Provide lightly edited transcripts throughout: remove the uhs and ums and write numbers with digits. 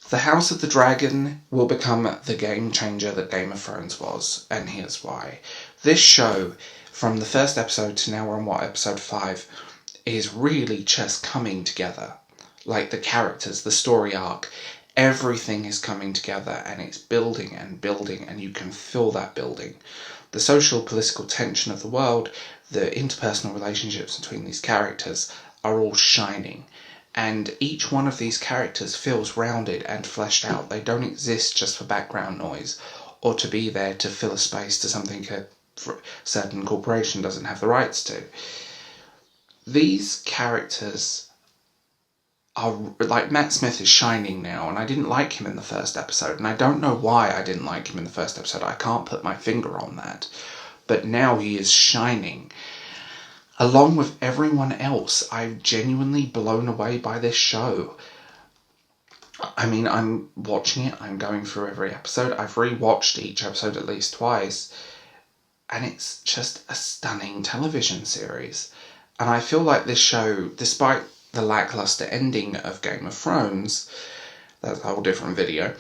The House of the Dragon will become the game changer that Game of Thrones was, and here's why. This show, from the first episode to now we're on episode 5, is really just coming together. Like the characters, the story arc, everything is coming together and it's building and building, and you can feel that building. The social political tension of the world, the interpersonal relationships between these characters are all shining. And each one of these characters feels rounded and fleshed out. They don't exist just for background noise or to be there to fill a space to something a certain corporation doesn't have the rights to. These characters are, like, Matt Smith is shining now, and I didn't like him in the first episode, and I don't know why I didn't like him in the first episode. I can't put my finger on that. But now he is shining. Along with everyone else, I'm genuinely blown away by this show. I mean, I'm watching it, I'm going through every episode. I've rewatched each episode at least twice. And it's just a stunning television series. And I feel like this show, despite the lackluster ending of Game of Thrones, that's a whole different video,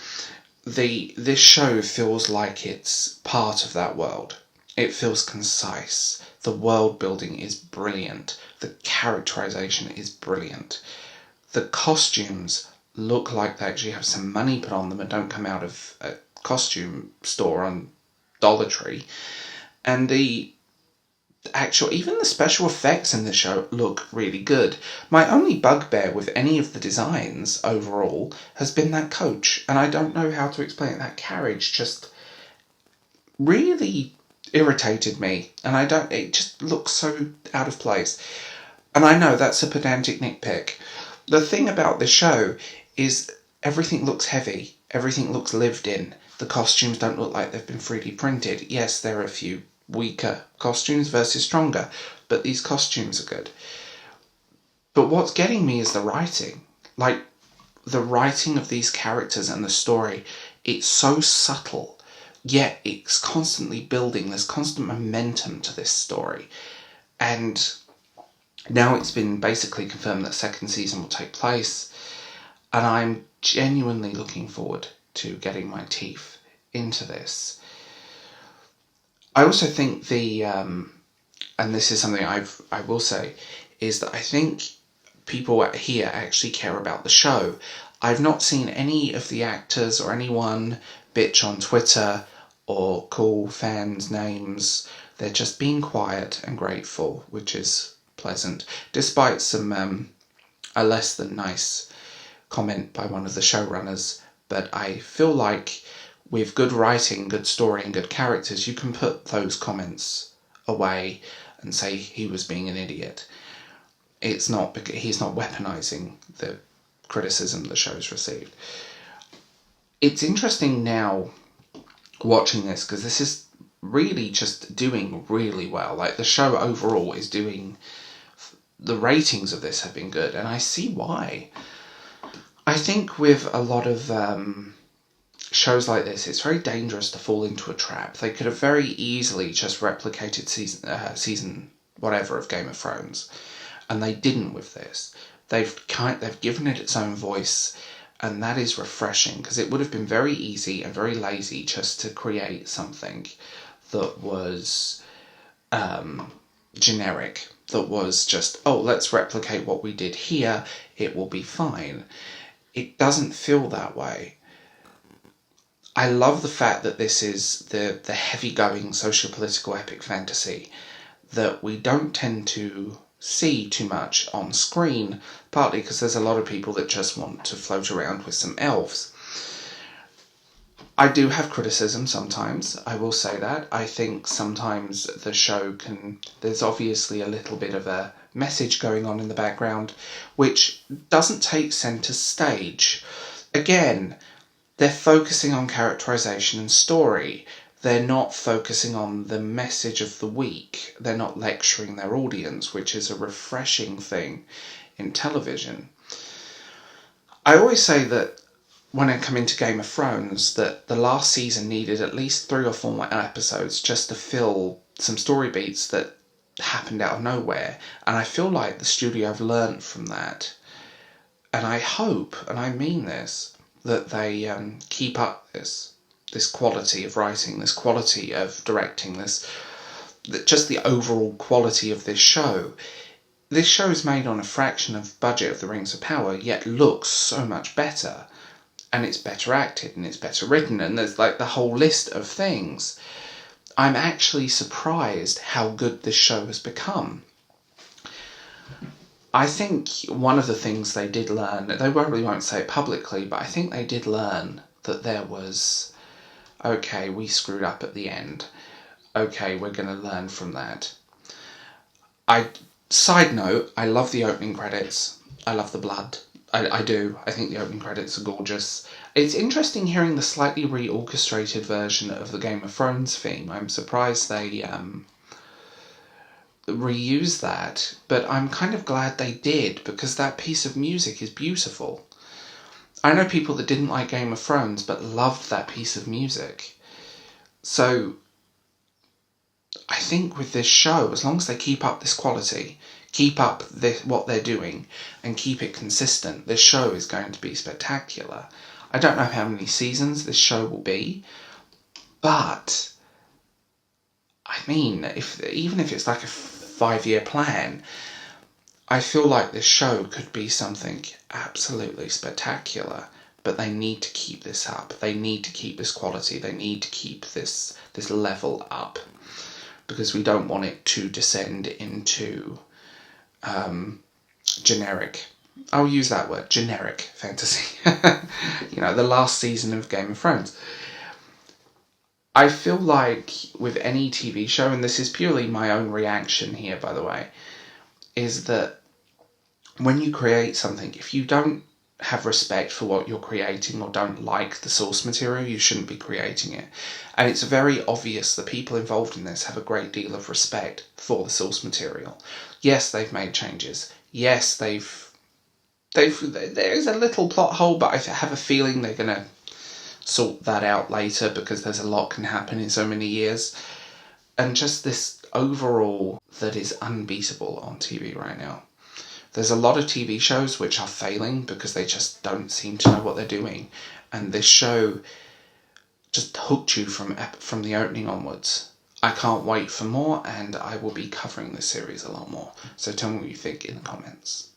this show feels like it's part of that world. It feels concise. The world building is brilliant. The characterization is brilliant. The costumes look like they actually have some money put on them and don't come out of a costume store on Dollar Tree. And even the special effects in the show look really good. My only bugbear with any of the designs overall has been that coach. And I don't know how to explain it. That carriage just really irritated me, and it just looks so out of place. And I know that's a pedantic nitpick. The thing about this show is everything looks heavy, everything looks lived in. The costumes don't look like they've been 3D printed. Yes, there are a few weaker costumes versus stronger, but these costumes are good. But what's getting me is the writing. Like, the writing of these characters and the story, it's so subtle. Yet it's constantly building. There's constant momentum to this story. And now it's been basically confirmed that second season will take place. And I'm genuinely looking forward to getting my teeth into this. I also think and this is something I will say, is that I think people here actually care about the show. I've not seen any of the actors or anyone bitch on Twitter or call fans names. They're just being quiet and grateful, which is pleasant, despite some a less than nice comment by one of the showrunners. But I feel like with good writing, good story and good characters, you can put those comments away and say he was being an idiot. He's not weaponizing the criticism the show's received. It's interesting now watching this, because this is really just doing really well. Like, the show overall is doing, the ratings of this have been good, and I see why. I think with a lot of shows like this, it's very dangerous to fall into a trap. They could have very easily just replicated season whatever of Game of Thrones, and they didn't with this. They've given it its own voice. And that is refreshing, because it would have been very easy and very lazy just to create something that was generic, that was just, oh, let's replicate what we did here, it will be fine. It doesn't feel that way. I love the fact that this is the heavy-going socio-political epic fantasy that we don't tend to see too much on screen, partly because there's a lot of people that just want to float around with some elves. I do have criticism sometimes, I will say that. I think sometimes the show there's obviously a little bit of a message going on in the background, which doesn't take centre stage. Again, they're focusing on characterisation and story. They're not focusing on the message of the week. They're not lecturing their audience, which is a refreshing thing in television. I always say that when I come into Game of Thrones, that the last season needed at least 3 or 4 episodes just to fill some story beats that happened out of nowhere. And I feel like the studio have learnt from that. And I hope, and I mean this, that they keep up this quality of writing, this quality of directing, just the overall quality of this show. This show is made on a fraction of the budget of The Rings of Power, yet looks so much better. And it's better acted, and it's better written, and there's like the whole list of things. I'm actually surprised how good this show has become. I think one of the things they did learn, they probably won't say it publicly, but I think they did learn that there was, okay, we screwed up at the end. Okay, we're going to learn from that. Side note, I love the opening credits. I love the blood. I do. I think the opening credits are gorgeous. It's interesting hearing the slightly reorchestrated version of the Game of Thrones theme. I'm surprised they reused that, but I'm kind of glad they did, because that piece of music is beautiful. I know people that didn't like Game of Thrones but loved that piece of music. So I think with this show, as long as they keep up this quality, keep up what they're doing, and keep it consistent, this show is going to be spectacular. I don't know how many seasons this show will be, but I mean, even if it's like a 5-year plan, I feel like this show could be something absolutely spectacular. But they need to keep this up. They need to keep this quality. They need to keep this level up, because we don't want it to descend into generic. I'll use that word, generic fantasy. The last season of Game of Thrones. I feel like with any TV show, and this is purely my own reaction here, by the way, is that when you create something, if you don't have respect for what you're creating or don't like the source material, you shouldn't be creating it. And it's very obvious the people involved in this have a great deal of respect for the source material. Yes, they've made changes. Yes, there's a little plot hole, but I have a feeling they're going to sort that out later, because there's a lot can happen in so many years. And just this overall that is unbeatable on TV right now. There's a lot of TV shows which are failing because they just don't seem to know what they're doing. And this show just hooked you from the opening onwards. I can't wait for more, and I will be covering this series a lot more. So tell me what you think in the comments.